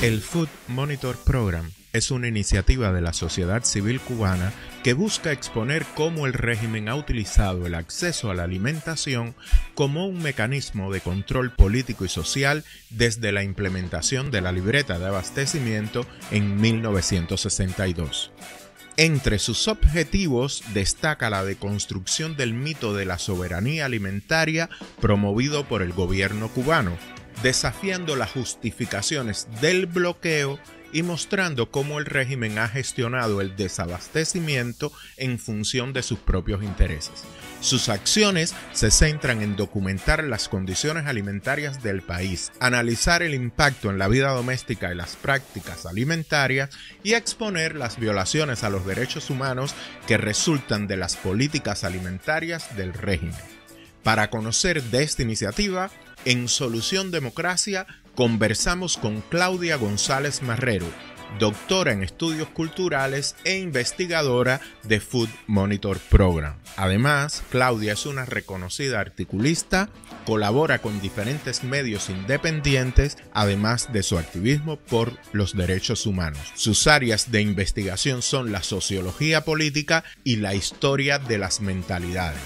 El Food Monitor Program es una iniciativa de la sociedad civil cubana que busca exponer cómo el régimen ha utilizado el acceso a la alimentación como un mecanismo de control político y social desde la implementación de la libreta de abastecimiento en 1962. Entre sus objetivos destaca la deconstrucción del mito de la soberanía alimentaria promovido por el gobierno cubano, desafiando las justificaciones del bloqueo y mostrando cómo el régimen ha gestionado el desabastecimiento en función de sus propios intereses. Sus acciones se centran en documentar las condiciones alimentarias del país, analizar el impacto en la vida doméstica y las prácticas alimentarias y exponer las violaciones a los derechos humanos que resultan de las políticas alimentarias del régimen. Para conocer de esta iniciativa, en Solución Democracia conversamos con Claudia González Marrero, doctora en estudios culturales e investigadora de Food Monitor Program. Además, Claudia es una reconocida articulista, colabora con diferentes medios independientes, además de su activismo por los derechos humanos. Sus áreas de investigación son la sociología política y la historia de las mentalidades.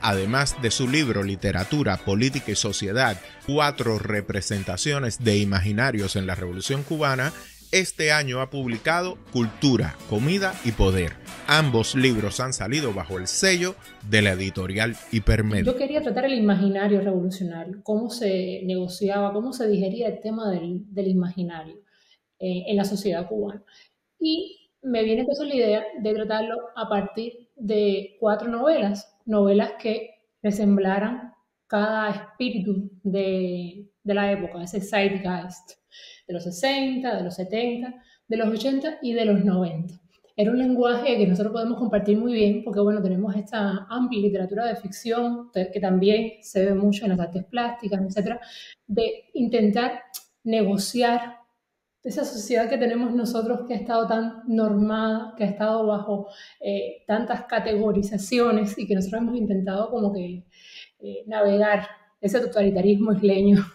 Además de su libro Literatura, Política y Sociedad, 4 representaciones de imaginarios en la Revolución Cubana, este año ha publicado Cultura, Comida y Poder. Ambos libros han salido bajo el sello de la editorial Hipermedia. Yo quería tratar el imaginario revolucionario, cómo se negociaba, cómo se digería el tema del imaginario en la sociedad cubana. Y me viene entonces la idea de tratarlo a partir de 4 novelas que resemblaran cada espíritu de la época, ese zeitgeist de los 60, de los 70, de los 80 y de los 90. Era un lenguaje que nosotros podemos compartir muy bien porque, bueno, tenemos esta amplia literatura de ficción que también se ve mucho en las artes plásticas, etcétera, de intentar negociar esa sociedad que tenemos nosotros que ha estado tan normada, que ha estado bajo tantas categorizaciones y que nosotros hemos intentado como que navegar ese totalitarismo isleño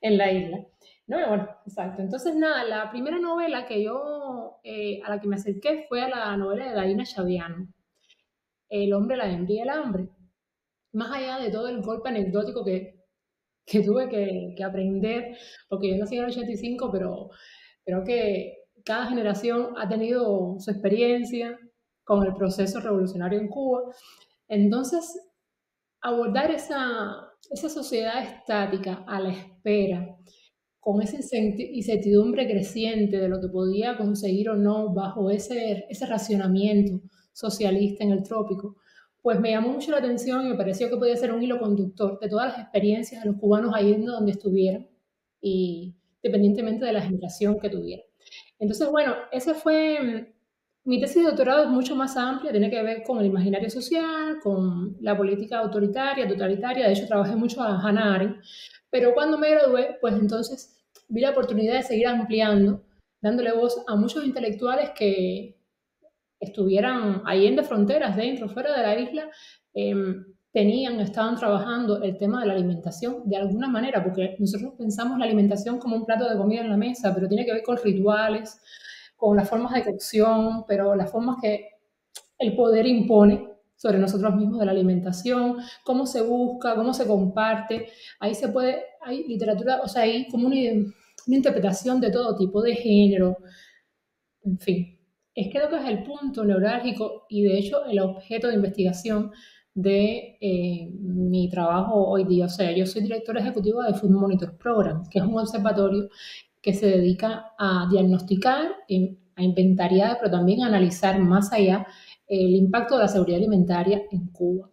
en la isla. No, bueno, exacto. Entonces, nada, la primera novela que yo, a la que me acerqué fue a la novela de Daina Chaviano, El hombre, la hembra y el hambre. Más allá de todo el golpe anecdótico que tuve que aprender, porque yo nací en el 85, pero creo que cada generación ha tenido su experiencia con el proceso revolucionario en Cuba. Entonces, abordar esa sociedad estática a la espera, con esa incertidumbre creciente de lo que podía conseguir o no bajo ese racionamiento socialista en el trópico, pues me llamó mucho la atención y me pareció que podía ser un hilo conductor de todas las experiencias de los cubanos yendo donde estuvieran, y dependientemente de la generación que tuvieran. Entonces, bueno, ese fue mi tesis de doctorado. Es mucho más amplia, tiene que ver con el imaginario social, con la política autoritaria, totalitaria. De hecho, trabajé mucho a Hannah Arendt, pero cuando me gradué, pues entonces vi la oportunidad de seguir ampliando, dándole voz a muchos intelectuales que estuvieran allende fronteras, dentro, fuera de la isla, eh, estaban trabajando el tema de la alimentación de alguna manera, porque nosotros pensamos la alimentación como un plato de comida en la mesa, pero tiene que ver con rituales, con las formas de cocción, pero las formas que el poder impone sobre nosotros mismos de la alimentación, cómo se busca, cómo se comparte. Ahí hay literatura, o sea, hay como una interpretación de todo tipo, de género, en fin. Creo que es el punto neurálgico y de hecho el objeto de investigación de mi trabajo hoy día. O sea, yo soy directora ejecutiva de Food Monitor Program, que es un observatorio que se dedica a diagnosticar, a inventariar, pero también a analizar más allá el impacto de la seguridad alimentaria en Cuba.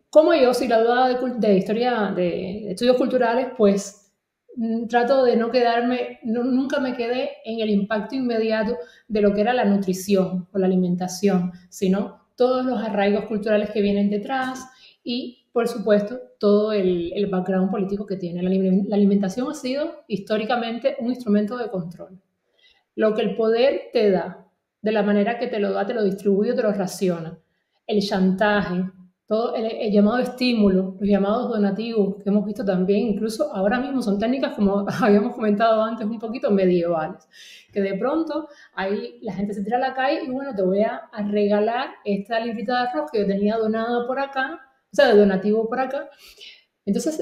Como yo soy graduada de historia de estudios culturales, pues trato de no quedarme, nunca me quedé en el impacto inmediato de lo que era la nutrición o la alimentación, sino todos los arraigos culturales que vienen detrás y, por supuesto, todo el background político que tiene. La alimentación ha sido históricamente un instrumento de control. Lo que el poder te da, de la manera que te lo da, te lo distribuye, te lo raciona. El chantaje, todo el llamado estímulo, los llamados donativos que hemos visto también, incluso ahora mismo son técnicas, como habíamos comentado antes, un poquito medievales, que de pronto ahí la gente se tira a la calle y bueno, te voy a regalar esta librita de arroz que yo tenía donada por acá, o sea, de donativo por acá. Entonces,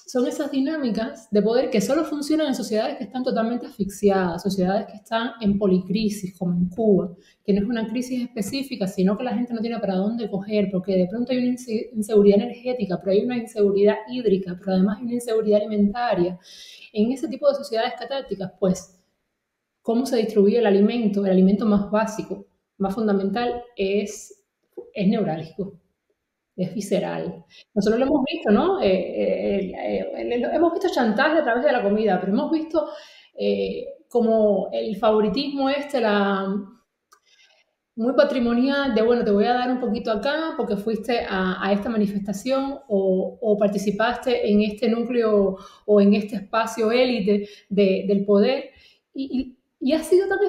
son esas dinámicas de poder que solo funcionan en sociedades que están totalmente asfixiadas, sociedades que están en policrisis, como en Cuba, que no es una crisis específica, sino que la gente no tiene para dónde coger, porque de pronto hay una inseguridad energética, pero hay una inseguridad hídrica, pero además hay una inseguridad alimentaria. En ese tipo de sociedades catárticas, pues, ¿cómo se distribuye el alimento? El alimento más básico, más fundamental, es neurálgico, es visceral. Nosotros lo hemos visto, ¿no? Hemos visto chantaje a través de la comida, pero hemos visto como el favoritismo muy patrimonial de, bueno, te voy a dar un poquito acá porque fuiste a esta manifestación o participaste en este núcleo o en este espacio élite del poder. Y ha sido tan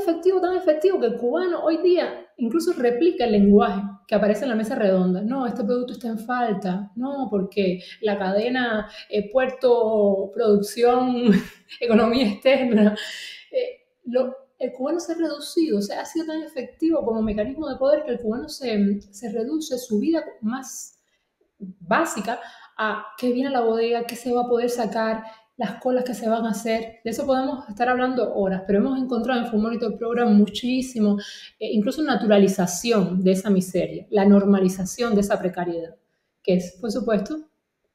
efectivo que el cubano hoy día incluso replica el lenguaje que aparece en la mesa redonda. No, este producto está en falta. No, porque la cadena puerto, producción, economía externa, el cubano se ha reducido, o sea, ha sido tan efectivo como mecanismo de poder que el cubano se reduce su vida más básica a qué viene a la bodega, qué se va a poder sacar, las colas que se van a hacer. De eso podemos estar hablando horas, pero hemos encontrado en Food Monitor Program muchísimo, incluso naturalización de esa miseria, la normalización de esa precariedad, que es, por supuesto,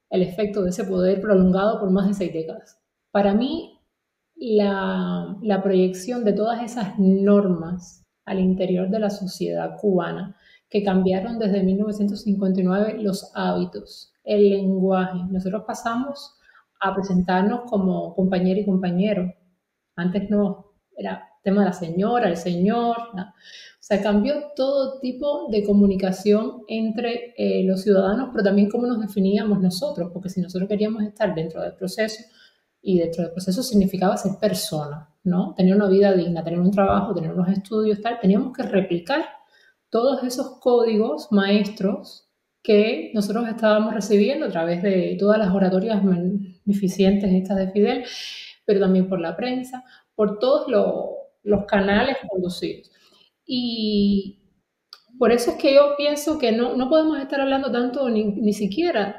el efecto de ese poder prolongado por más de 6 décadas. Para mí, la proyección de todas esas normas al interior de la sociedad cubana que cambiaron desde 1959 los hábitos, el lenguaje. Nosotros pasamos a presentarnos como compañera y compañero. Antes no, era tema de la señora, el señor. ¿No? O sea, cambió todo tipo de comunicación entre los ciudadanos, pero también cómo nos definíamos nosotros, porque si nosotros queríamos estar dentro del proceso, y dentro del proceso significaba ser persona, ¿no? Tener una vida digna, tener un trabajo, tener unos estudios, tal. Teníamos que replicar todos esos códigos maestros que nosotros estábamos recibiendo a través de todas las oratorias magnificentes estas de Fidel, pero también por la prensa, por todos los canales conducidos. Y por eso es que yo pienso que no podemos estar hablando tanto ni siquiera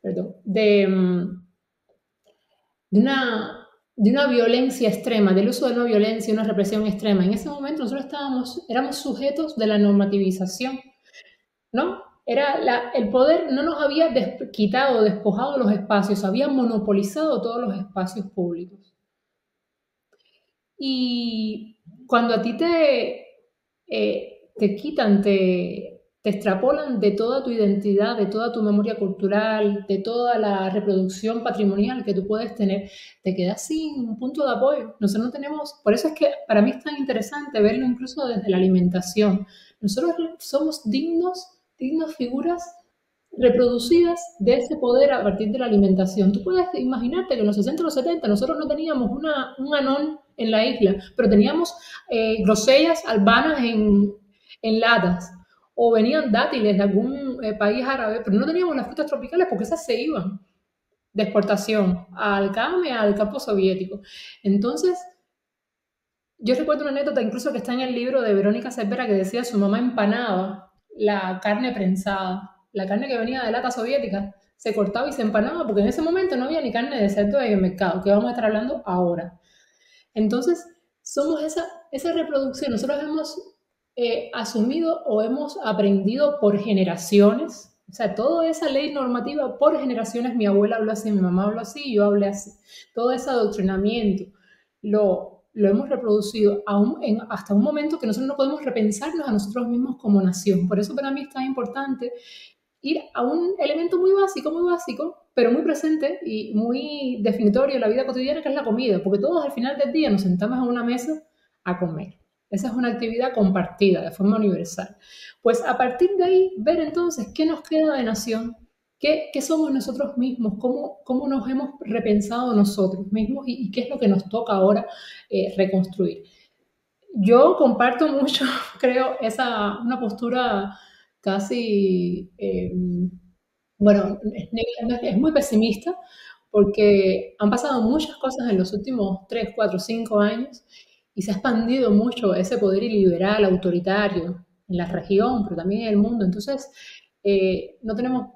perdón, de una violencia extrema, del uso de una violencia, una represión extrema. En ese momento nosotros éramos sujetos de la normativización, ¿no? El poder no nos había quitado, despojado los espacios, había monopolizado todos los espacios públicos. Y cuando a ti te quitan, te extrapolan de toda tu identidad, de toda tu memoria cultural, de toda la reproducción patrimonial que tú puedes tener, te quedas sin un punto de apoyo. Nosotros no tenemos, por eso es que para mí es tan interesante verlo incluso desde la alimentación. Nosotros somos dignas figuras reproducidas de ese poder a partir de la alimentación. Tú puedes imaginarte que en los 60 o los 70 nosotros no teníamos un anón en la isla, pero teníamos grosellas albanas en latas, o venían dátiles de algún país árabe, pero no teníamos las frutas tropicales porque esas se iban de exportación al campo soviético. Entonces, yo recuerdo una anécdota incluso que está en el libro de Verónica Cervera que decía su mamá empanaba la carne prensada, la carne que venía de lata soviética, se cortaba y se empanaba porque en ese momento no había ni carne de cerdo en el mercado, que vamos a estar hablando ahora. Entonces, somos esa reproducción. Nosotros hemos asumido o hemos aprendido por generaciones, o sea, toda esa ley normativa por generaciones, mi abuela habló así, mi mamá habló así, yo hablé así. Todo ese adoctrinamiento lo hemos reproducido hasta un momento que nosotros no podemos repensarnos a nosotros mismos como nación. Por eso para mí es tan importante ir a un elemento muy básico, pero muy presente y muy definitorio en la vida cotidiana, que es la comida, porque todos al final del día nos sentamos en una mesa a comer. Esa es una actividad compartida de forma universal. Pues a partir de ahí, ver entonces qué nos queda de nación, qué somos nosotros mismos, cómo nos hemos repensado nosotros mismos y qué es lo que nos toca ahora reconstruir. Yo comparto mucho, creo, una postura casi, bueno, es muy pesimista porque han pasado muchas cosas en los últimos 3, 4, 5 años y se ha expandido mucho ese poder iliberal, autoritario en la región, pero también en el mundo. Entonces, no tenemos.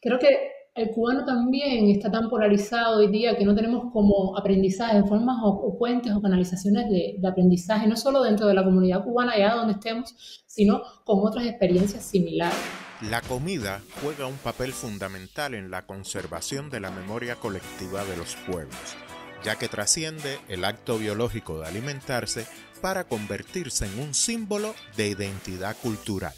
Creo que el cubano también está tan polarizado hoy día que no tenemos como aprendizaje, formas o puentes o canalizaciones de aprendizaje, no solo dentro de la comunidad cubana, allá donde estemos, sino con otras experiencias similares. La comida juega un papel fundamental en la conservación de la memoria colectiva de los pueblos, ya que trasciende el acto biológico de alimentarse para convertirse en un símbolo de identidad cultural.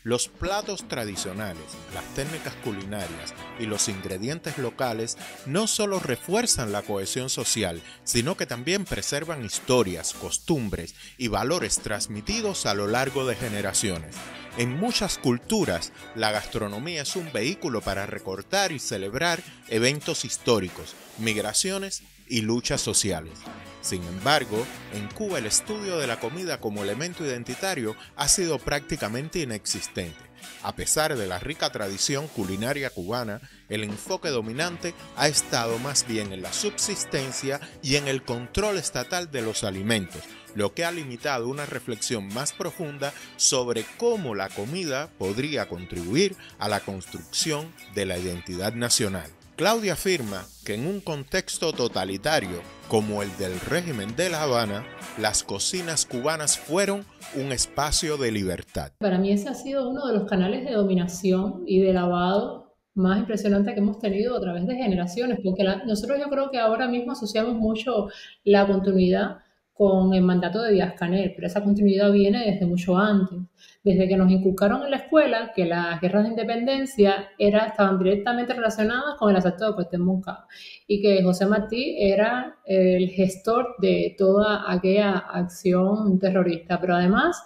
Los platos tradicionales, las técnicas culinarias y los ingredientes locales no solo refuerzan la cohesión social, sino que también preservan historias, costumbres y valores transmitidos a lo largo de generaciones. En muchas culturas, la gastronomía es un vehículo para recordar y celebrar eventos históricos, migraciones y luchas sociales. Sin embargo, en Cuba el estudio de la comida como elemento identitario ha sido prácticamente inexistente. A pesar de la rica tradición culinaria cubana, el enfoque dominante ha estado más bien en la subsistencia y en el control estatal de los alimentos, lo que ha limitado una reflexión más profunda sobre cómo la comida podría contribuir a la construcción de la identidad nacional. Claudia afirma que en un contexto totalitario como el del régimen de La Habana, las cocinas cubanas fueron un espacio de libertad. Para mí ese ha sido uno de los canales de dominación y de lavado más impresionante que hemos tenido a través de generaciones, porque nosotros yo creo que ahora mismo asociamos mucho la continuidad con el mandato de Díaz-Canel, pero esa continuidad viene desde mucho antes, desde que nos inculcaron en la escuela que las guerras de independencia estaban directamente relacionadas con el asalto de Cuauhtémoc Moncada y que José Martí era el gestor de toda aquella acción terrorista, pero además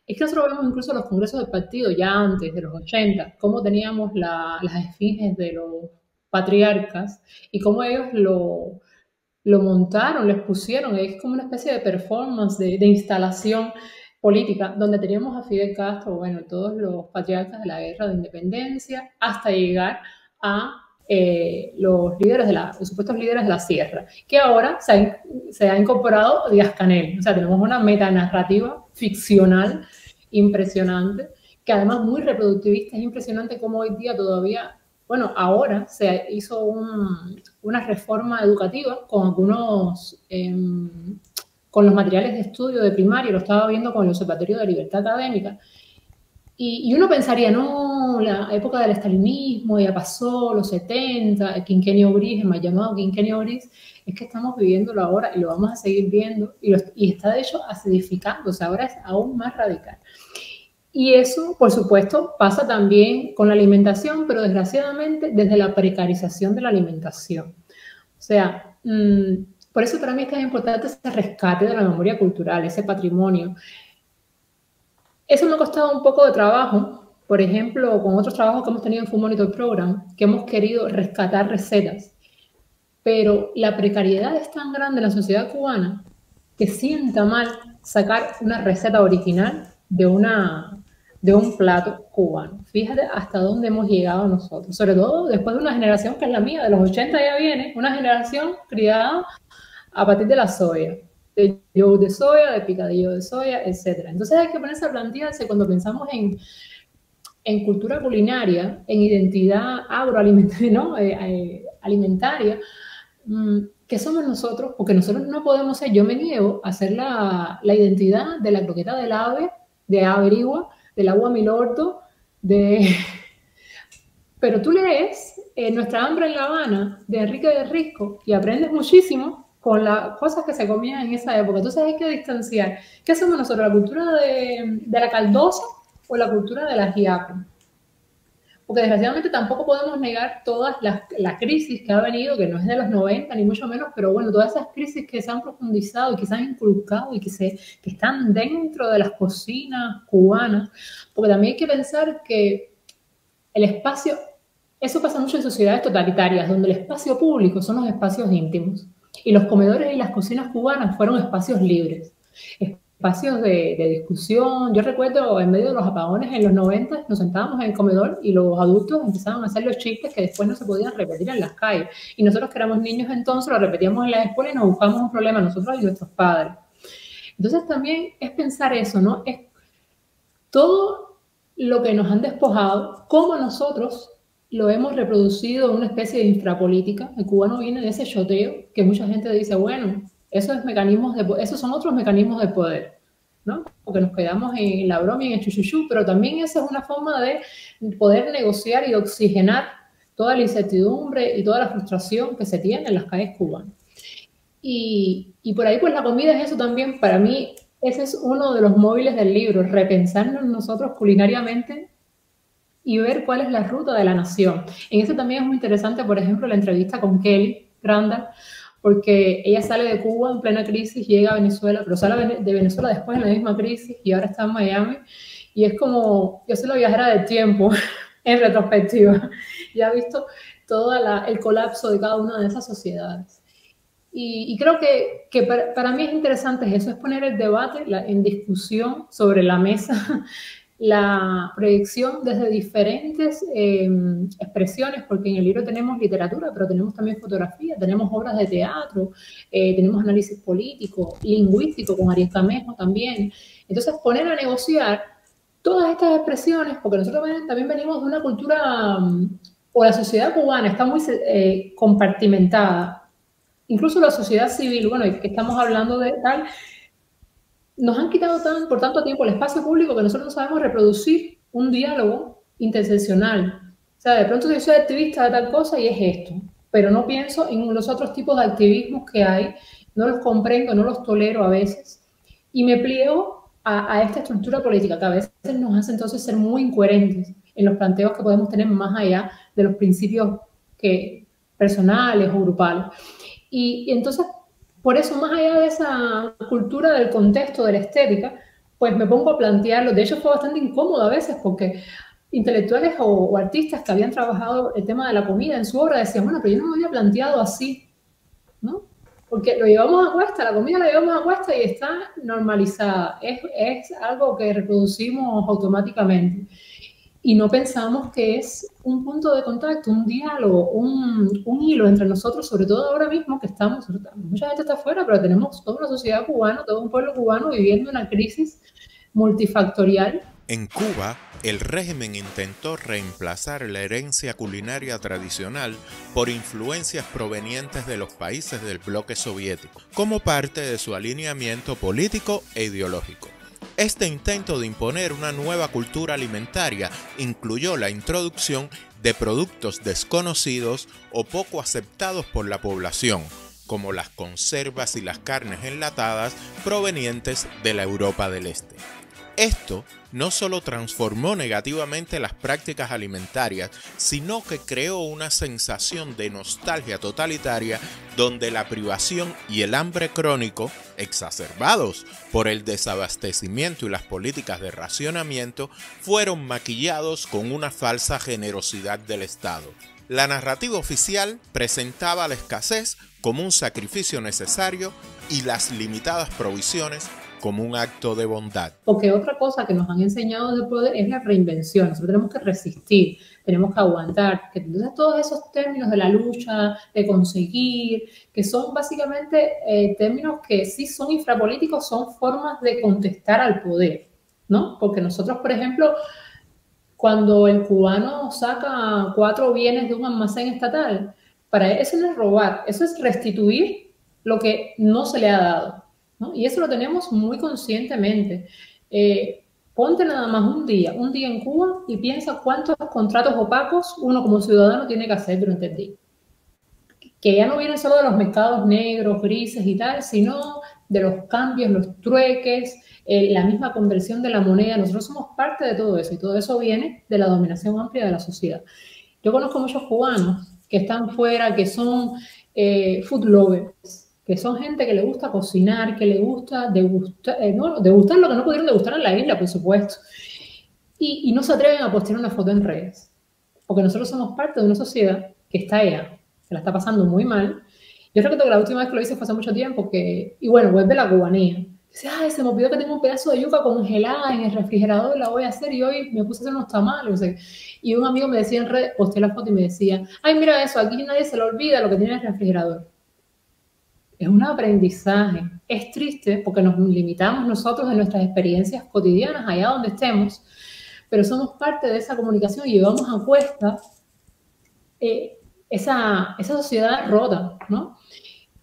es que nosotros vemos incluso los congresos del partido ya antes de los 80, cómo teníamos las esfinges de los patriarcas y cómo ellos lo montaron, les pusieron, es como una especie de performance, de instalación política, donde teníamos a Fidel Castro, bueno, todos los patriarcas de la guerra de independencia, hasta llegar a los supuestos líderes de la sierra, que ahora se ha incorporado Díaz-Canel. O sea, tenemos una metanarrativa ficcional impresionante, que además muy reproductivista. Es impresionante cómo hoy día todavía, bueno, ahora se hizo una reforma educativa con algunos, con los materiales de estudio de primaria, lo estaba viendo con el Observatorio de Libertad Académica, y uno pensaría, no, la época del estalinismo ya pasó, los 70, el quinquenio gris, el mal llamado quinquenio gris, es que estamos viviéndolo ahora y lo vamos a seguir viendo, y está de hecho acidificándose, ahora es aún más radical. Y eso, por supuesto, pasa también con la alimentación, pero desgraciadamente desde la precarización de la alimentación. O sea, por eso para mí es tan importante ese rescate de la memoria cultural, ese patrimonio. Eso me ha costado un poco de trabajo, por ejemplo, con otros trabajos que hemos tenido en Food Monitor Program, que hemos querido rescatar recetas, pero la precariedad es tan grande en la sociedad cubana que sienta mal sacar una receta original de un plato cubano. Fíjate hasta dónde hemos llegado nosotros, sobre todo después de una generación que es la mía, de los 80 ya viene, una generación criada a partir de la soya, de yogur de soya, de picadillo de soya, etc. Entonces hay que ponerse a plantearse cuando pensamos en cultura culinaria, en identidad agroalimentaria, ¿no? Alimentaria, ¿qué somos nosotros? Porque nosotros no podemos ser, yo me niego a hacer la identidad de la croqueta del ave, de Averigua, del agua Milordo, pero tú lees Nuestra hambre en La Habana, de Enrique de Risco, y aprendes muchísimo con las cosas que se comían en esa época. Entonces hay que distanciar. ¿Qué somos nosotros? ¿La cultura de la caldosa o la cultura del ajiaco? Porque desgraciadamente tampoco podemos negar todas la crisis que ha venido, que no es de los 90 ni mucho menos, pero bueno, todas esas crisis que se han profundizado y que se han inculcado y que están dentro de las cocinas cubanas, porque también hay que pensar que el espacio, eso pasa mucho en sociedades totalitarias, donde el espacio público son los espacios íntimos y los comedores y las cocinas cubanas fueron espacios libres, espacios de discusión. Yo recuerdo en medio de los apagones en los 90 nos sentábamos en el comedor y los adultos empezaban a hacer los chistes que después no se podían repetir en las calles. Y nosotros que éramos niños entonces lo repetíamos en la escuela y nos buscamos un problema nosotros y nuestros padres. Entonces también es pensar eso, ¿no? Es todo lo que nos han despojado, cómo nosotros lo hemos reproducido en una especie de infrapolítica. El cubano viene de ese choteo que mucha gente dice, bueno, esos son otros mecanismos de poder, ¿no? Porque nos quedamos en la broma y en el chuchuchú, pero también esa es una forma de poder negociar y de oxigenar toda la incertidumbre y toda la frustración que se tiene en las calles cubanas. Y por ahí, pues la comida es eso también. Para mí, ese es uno de los móviles del libro, repensarnos nosotros culinariamente y ver cuál es la ruta de la nación. En ese también es muy interesante, por ejemplo, la entrevista con Kelly Randall, porque ella sale de Cuba en plena crisis, llega a Venezuela, pero sale de Venezuela después en la misma crisis y ahora está en Miami. Y es como, yo soy la viajera del tiempo, en retrospectiva. Y ha visto todo el colapso de cada una de esas sociedades. Y creo que para mí es interesante eso, es poner el debate en discusión sobre la mesa, la proyección desde diferentes expresiones, porque en el libro tenemos literatura, pero tenemos también fotografía, tenemos obras de teatro, tenemos análisis político, lingüístico, con Ariel Camejo también. Entonces, poner a negociar todas estas expresiones, porque nosotros también venimos de una cultura, o la sociedad cubana está muy compartimentada, incluso la sociedad civil, bueno, que estamos hablando de tal, nos han quitado por tanto tiempo el espacio público que nosotros no sabemos reproducir un diálogo interseccional. O sea, de pronto yo soy activista de tal cosa y es esto, pero no pienso en los otros tipos de activismos que hay, no los comprendo, no los tolero a veces, y me pliego a esta estructura política que a veces nos hace entonces ser muy incoherentes en los planteos que podemos tener más allá de los principios personales o grupales. Y entonces, por eso, más allá de esa cultura del contexto, de la estética, pues me pongo a plantearlo. De hecho, fue bastante incómodo a veces porque intelectuales o artistas que habían trabajado el tema de la comida en su obra decían, bueno, pero yo no me había planteado así, ¿no? Porque lo llevamos a cuesta, la comida la llevamos a cuesta y está normalizada. Es algo que reproducimos automáticamente. Y no pensamos que es un punto de contacto, un diálogo, un hilo entre nosotros, sobre todo ahora mismo que mucha gente está afuera, pero tenemos toda una sociedad cubana, todo un pueblo cubano viviendo una crisis multifactorial. En Cuba, el régimen intentó reemplazar la herencia culinaria tradicional por influencias provenientes de los países del bloque soviético, como parte de su alineamiento político e ideológico. Este intento de imponer una nueva cultura alimentaria incluyó la introducción de productos desconocidos o poco aceptados por la población, como las conservas y las carnes enlatadas provenientes de la Europa del Este. Esto no solo transformó negativamente las prácticas alimentarias, sino que creó una sensación de nostalgia totalitaria donde la privación y el hambre crónico, exacerbados por el desabastecimiento y las políticas de racionamiento, fueron maquillados con una falsa generosidad del Estado. La narrativa oficial presentaba la escasez como un sacrificio necesario y las limitadas provisiones como un acto de bondad. Porque otra cosa que nos han enseñado de poder es la reinvención. Nosotros tenemos que resistir, tenemos que aguantar. Entonces todos esos términos de la lucha, de conseguir, que son básicamente términos que sí son infrapolíticos, son formas de contestar al poder, ¿no? Porque nosotros, por ejemplo, cuando el cubano saca 4 bienes de un almacén estatal, para él eso no es robar, eso es restituir lo que no se le ha dado, ¿no? Y eso lo tenemos muy conscientemente. Ponte nada más un día en Cuba y piensa cuántos contratos opacos uno como ciudadano tiene que hacer durante el día. Que ya no vienen solo de los mercados negros, grises y tal, sino de los cambios, los trueques, la misma conversión de la moneda. Nosotros somos parte de todo eso y todo eso viene de la dominación amplia de la sociedad. Yo conozco muchos cubanos que están fuera, que son food lovers, que son gente que le gusta cocinar, que le gusta degustar lo que no pudieron degustar en la isla, por supuesto, y no se atreven a postear una foto en redes, porque nosotros somos parte de una sociedad que está allá, se la está pasando muy mal. Yo recuerdo que la última vez que lo hice fue hace mucho tiempo, y bueno, vuelve la cubanía, Dice, ay, se me olvidó que tengo un pedazo de yuca congelada en el refrigerador, la voy a hacer y hoy me puse a hacer unos tamales. O sea, y un amigo me decía en red, posté la foto y me decía, ay, mira eso, aquí nadie se le olvida lo que tiene en el refrigerador. Es un aprendizaje. Es triste porque nos limitamos nosotros en nuestras experiencias cotidianas, allá donde estemos, pero somos parte de esa comunicación y llevamos a cuesta esa sociedad rota, ¿no?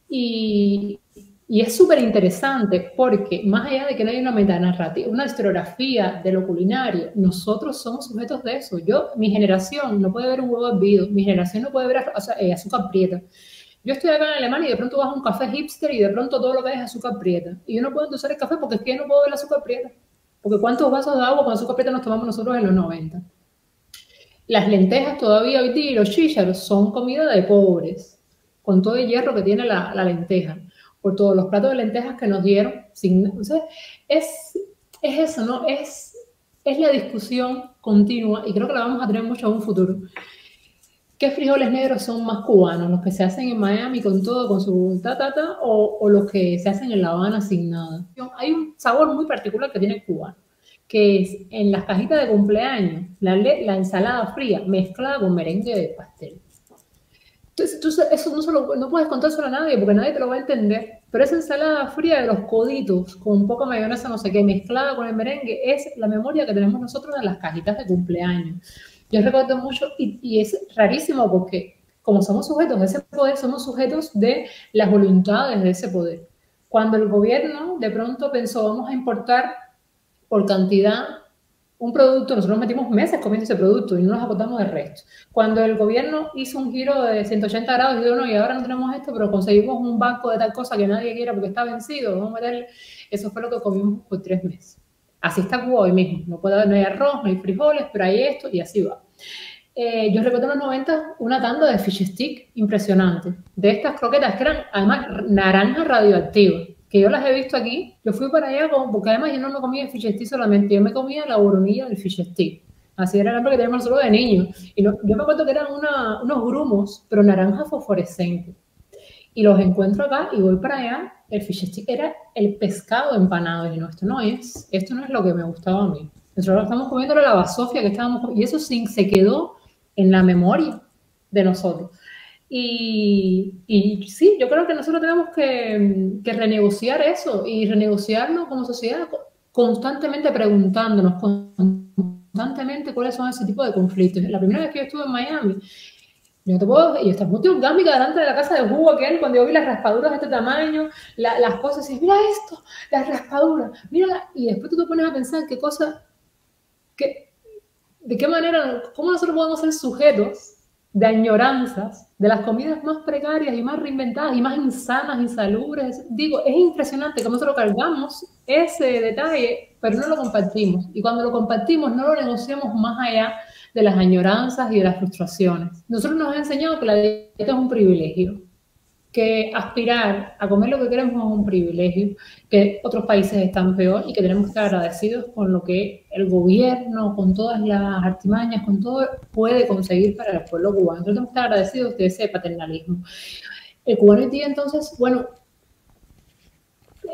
Y es súper interesante porque más allá de que no hay una metanarrativa, una historiografía de lo culinario, nosotros somos sujetos de eso. Mi generación no puede ver un huevo hervido, mi generación no puede ver azúcar prieta. Yo estoy acá en Alemania y de pronto vas a un café hipster y de pronto todo lo que hay es azúcar prieta. Y yo no puedo endulzar el café porque es que yo no puedo ver el azúcar prieta. Porque ¿cuántos vasos de agua con azúcar prieta nos tomamos nosotros en los 90? Las lentejas todavía hoy día y los chícharos son comida de pobres, con todo el hierro que tiene la lenteja, por todos los platos de lentejas que nos dieron. O sea, es eso, ¿no? Es la discusión continua y creo que la vamos a tener mucho en un futuro. ¿Qué frijoles negros son más cubanos? ¿Los que se hacen en Miami con todo, con su o los que se hacen en La Habana sin nada? Hay un sabor muy particular que tiene el cubano, que es en las cajitas de cumpleaños, la ensalada fría mezclada con merengue de pastel. Entonces, eso no puedes contárselo a nadie porque nadie te lo va a entender. Pero esa ensalada fría de los coditos con un poco de mayonesa, no sé qué, mezclada con el merengue, es la memoria que tenemos nosotros en las cajitas de cumpleaños. Yo recuerdo mucho, y es rarísimo porque como somos sujetos de ese poder, somos sujetos de las voluntades de ese poder. Cuando el gobierno de pronto pensó, vamos a importar por cantidad un producto, nosotros metimos meses comiendo ese producto y no nos acordamos del resto. Cuando el gobierno hizo un giro de 180 grados y dijo, no, y ahora no tenemos esto, pero conseguimos un banco de tal cosa que nadie quiera porque está vencido, vamos a meterle, eso fue lo que comimos por 3 meses. Así está Cuba hoy mismo, no hay arroz, no hay frijoles, pero hay esto y así va. Yo recuerdo en los 90 una tanda de fish stick impresionante, de estas croquetas que eran además naranja radioactiva, que yo las he visto aquí. Yo fui para allá porque además yo no me comía el fish stick solamente, yo me comía la boronilla del fish stick. Así era el hambre que teníamos nosotros de niños. Y yo me acuerdo que eran unos grumos, pero naranja fosforescente. Y los encuentro acá y voy para allá. El fish stick era el pescado empanado. Y no, esto no es lo que me gustaba a mí. Nosotros estamos comiendo la basofia que estábamos comiendo, y eso se quedó en la memoria de nosotros. Y sí, yo creo que nosotros tenemos que renegociar eso y renegociarlo como sociedad, constantemente preguntándonos constantemente cuáles son ese tipo de conflictos. La primera vez que yo estuve en Miami, yo estaba muy orgánica delante de la casa de jugo aquel, cuando yo vi las raspaduras de este tamaño, las cosas, y mira esto, las raspaduras, mira, y después tú te pones a pensar qué cosa, de qué manera, cómo nosotros podemos ser sujetos de añoranzas, de las comidas más precarias y más reinventadas y más insanas, insalubres. Digo, es impresionante cómo nosotros cargamos ese detalle, pero no lo compartimos. Y cuando lo compartimos, no lo negociamos más allá de las añoranzas y de las frustraciones. Nosotros nos han enseñado que la dieta es un privilegio, que aspirar a comer lo que queremos es un privilegio, que otros países están peor y que tenemos que estar agradecidos con lo que el gobierno, con todas las artimañas, con todo, puede conseguir para el pueblo cubano. Entonces tenemos que estar agradecidos de ese paternalismo. El cubano hoy día, entonces, bueno,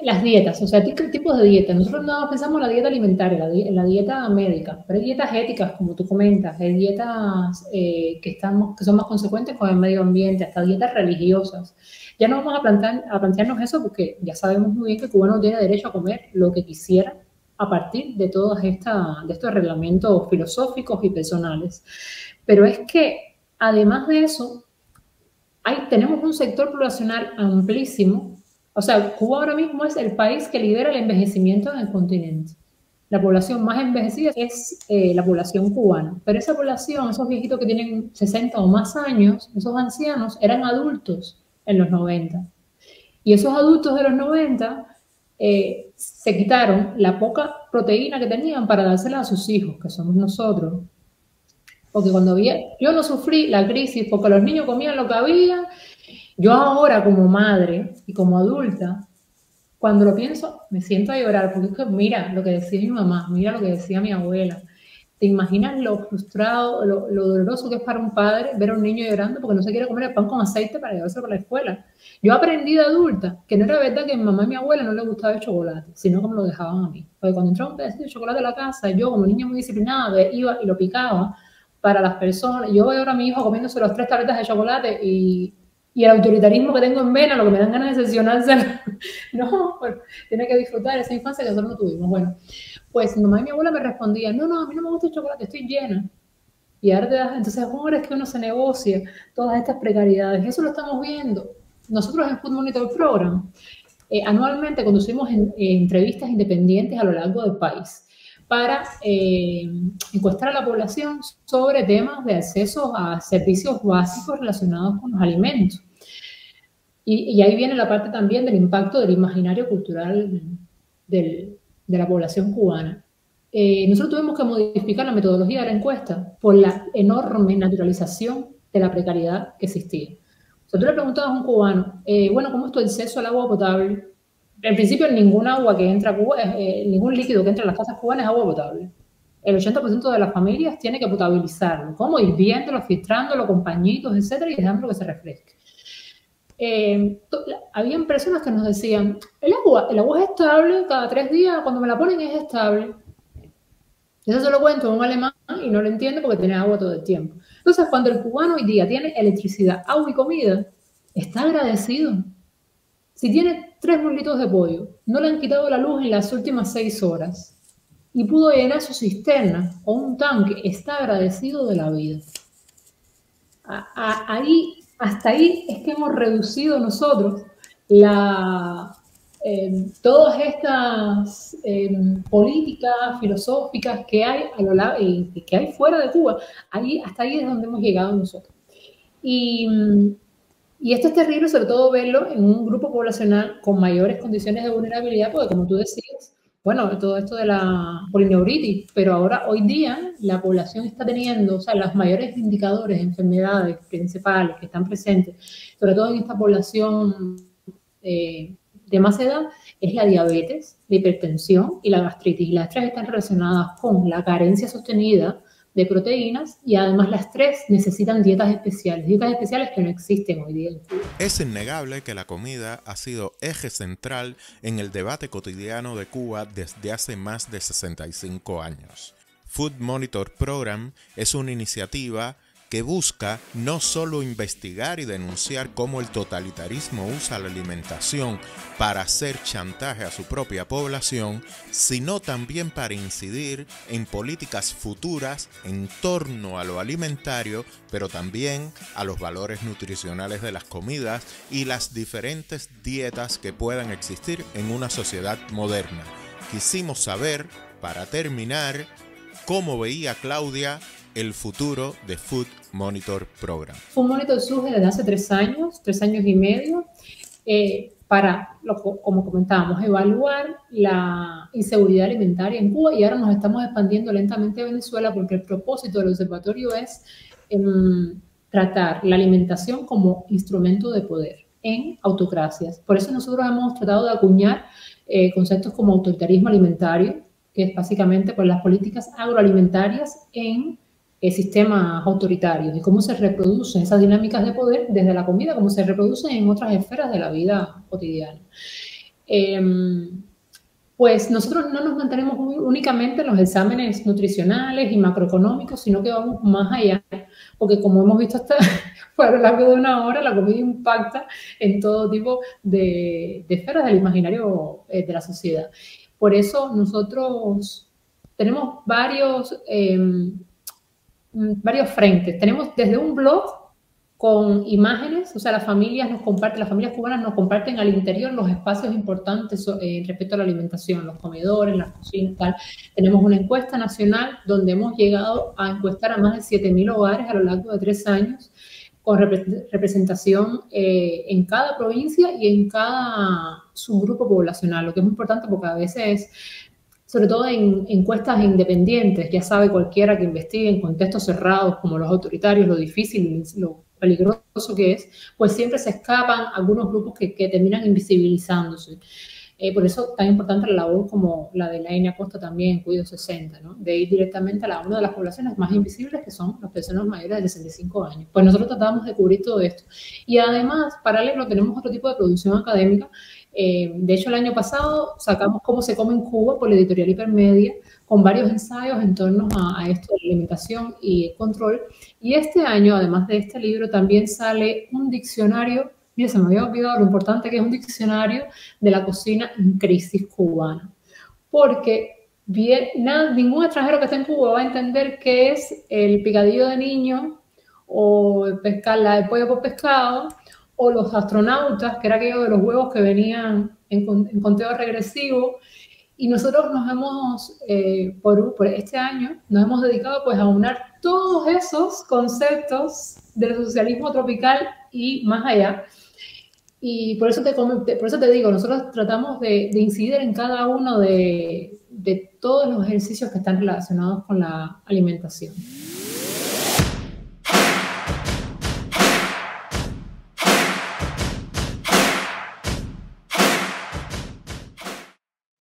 las dietas, o sea, ¿qué tipos de dietas? Nosotros no pensamos en la dieta alimentaria, la dieta médica, pero hay dietas éticas, como tú comentas, hay dietas que son más consecuentes con el medio ambiente, hasta dietas religiosas. Ya no vamos a plantearnos eso porque ya sabemos muy bien que el cubano tiene derecho a comer lo que quisiera a partir de todos estos reglamentos filosóficos y personales. Pero es que, además de eso, tenemos un sector poblacional amplísimo. O sea, Cuba ahora mismo es el país que lidera el envejecimiento en el continente. La población más envejecida es la población cubana. Pero esa población, esos viejitos que tienen 60 o más años, esos ancianos, eran adultos en los 90. Y esos adultos de los 90 se quitaron la poca proteína que tenían para dársela a sus hijos, que somos nosotros. Porque yo no sufrí la crisis porque los niños comían lo que había. Yo ahora como madre y como adulta, cuando lo pienso, me siento a llorar, porque es que mira lo que decía mi mamá, mira lo que decía mi abuela. ¿Te imaginas lo frustrado, lo doloroso que es para un padre ver a un niño llorando porque no se quiere comer el pan con aceite para llevárselo para la escuela? Yo aprendí de adulta que no era verdad que a mi mamá y mi abuela no les gustaba el chocolate, sino que me lo dejaban a mí. Porque cuando entraba un pedacito de chocolate a la casa, yo como niña muy disciplinada iba y lo picaba para las personas. Yo veo ahora a mi hijo comiéndose las 3 tabletas de chocolate y el autoritarismo que tengo en vena, lo que me dan ganas de sesionarse, no, bueno, tiene que disfrutar esa infancia que nosotros no tuvimos. Bueno, pues mi mamá y mi abuela me respondían, no, a mí no me gusta el chocolate, estoy llena. Y ahora te das, entonces, ¿cómo es que uno se negocia todas estas precariedades? Eso lo estamos viendo. Nosotros en Food Monitor Program, anualmente conducimos entrevistas independientes a lo largo del país para encuestar a la población sobre temas de acceso a servicios básicos relacionados con los alimentos. Y ahí viene la parte también del impacto del imaginario cultural de la población cubana. Nosotros tuvimos que modificar la metodología de la encuesta por la enorme naturalización de la precariedad que existía. O sea, tú le preguntabas a un cubano, bueno, ¿cómo es tu acceso al agua potable? En principio, ningún agua que entra a Cuba, ningún líquido que entra a las casas cubanas es agua potable. El 80% de las familias tiene que potabilizarlo. ¿Cómo? Hirviéndolo, filtrándolo con pañitos, etcétera, y dejándolo que se refresque. Habían personas que nos decían, el agua es estable, cada 3 días, cuando me la ponen es estable. Eso se lo cuento a un alemán y no lo entiende porque tiene agua todo el tiempo. Entonces, cuando el cubano hoy día tiene electricidad, agua y comida, está agradecido. Si tiene 3 muslitos de pollo, no le han quitado la luz en las últimas 6 horas y pudo llenar su cisterna o un tanque, está agradecido de la vida. Hasta ahí es que hemos reducido nosotros todas estas políticas filosóficas que hay a lo largo que hay fuera de Cuba. Hasta ahí es donde hemos llegado nosotros. Y esto es terrible, sobre todo verlo en un grupo poblacional con mayores condiciones de vulnerabilidad, porque como tú decías, bueno, todo esto de la polineuritis, pero ahora, hoy día, la población está teniendo, o sea, los mayores indicadores de enfermedades principales que están presentes, sobre todo en esta población de más edad, es la diabetes, la hipertensión y la gastritis. Y las 3 están relacionadas con la carencia sostenida de proteínas y además las 3 necesitan dietas especiales que no existen hoy día en Cuba. Es innegable que la comida ha sido eje central en el debate cotidiano de Cuba desde hace más de 65 años. Food Monitor Program es una iniciativa que busca no solo investigar y denunciar cómo el totalitarismo usa la alimentación para hacer chantaje a su propia población, sino también para incidir en políticas futuras en torno a lo alimentario, pero también a los valores nutricionales de las comidas y las diferentes dietas que puedan existir en una sociedad moderna. Quisimos saber, para terminar, cómo veía Claudia el futuro de Food Monitor Program. Food Monitor surge desde hace 3 años y medio, para, como comentábamos, evaluar la inseguridad alimentaria en Cuba, y ahora nos estamos expandiendo lentamente a Venezuela porque el propósito del observatorio es tratar la alimentación como instrumento de poder en autocracias. Por eso nosotros hemos tratado de acuñar conceptos como autoritarismo alimentario, que es básicamente por las políticas agroalimentarias en sistemas autoritarios y cómo se reproducen esas dinámicas de poder desde la comida, cómo se reproducen en otras esferas de la vida cotidiana. Pues nosotros no nos mantenemos únicamente en los exámenes nutricionales y macroeconómicos, sino que vamos más allá, porque como hemos visto hasta a lo largo de una hora, la comida impacta en todo tipo de esferas del imaginario de la sociedad. Por eso nosotros tenemos varios frentes. Tenemos desde un blog con imágenes, o sea, las familias cubanas nos comparten al interior los espacios importantes respecto a la alimentación, los comedores, las cocinas, tal. Tenemos una encuesta nacional donde hemos llegado a encuestar a más de 7.000 hogares a lo largo de 3 años, con representación en cada provincia y en cada subgrupo poblacional, lo que es muy importante porque a veces, sobre todo en encuestas independientes, ya sabe cualquiera que investigue en contextos cerrados como los autoritarios, lo difícil, lo peligroso que es, pues siempre se escapan algunos grupos que terminan invisibilizándose. Por eso tan importante la labor como la de Laine Acosta también, Cuido 60, ¿no? De ir directamente a una de las poblaciones más invisibles, que son las personas mayores de 65 años. Pues nosotros tratamos de cubrir todo esto. Y además, paralelo, tenemos otro tipo de producción académica. De hecho, el año pasado sacamos Cómo se come en Cuba por la editorial Hipermedia, con varios ensayos en torno a esto de la alimentación y el control. Y este año, además de este libro, también sale un diccionario. Mira, se me había olvidado lo importante que es un diccionario de la cocina en crisis cubana. Porque ningún extranjero que esté en Cuba va a entender qué es el picadillo de niño o el pollo por pescado, o los astronautas, que era aquello de los huevos que venían en conteo regresivo. Y nosotros nos hemos, por este año, nos hemos dedicado pues a unar todos esos conceptos del socialismo tropical y más allá. Y por eso te digo, nosotros tratamos de incidir en cada uno de todos los ejercicios que están relacionados con la alimentación.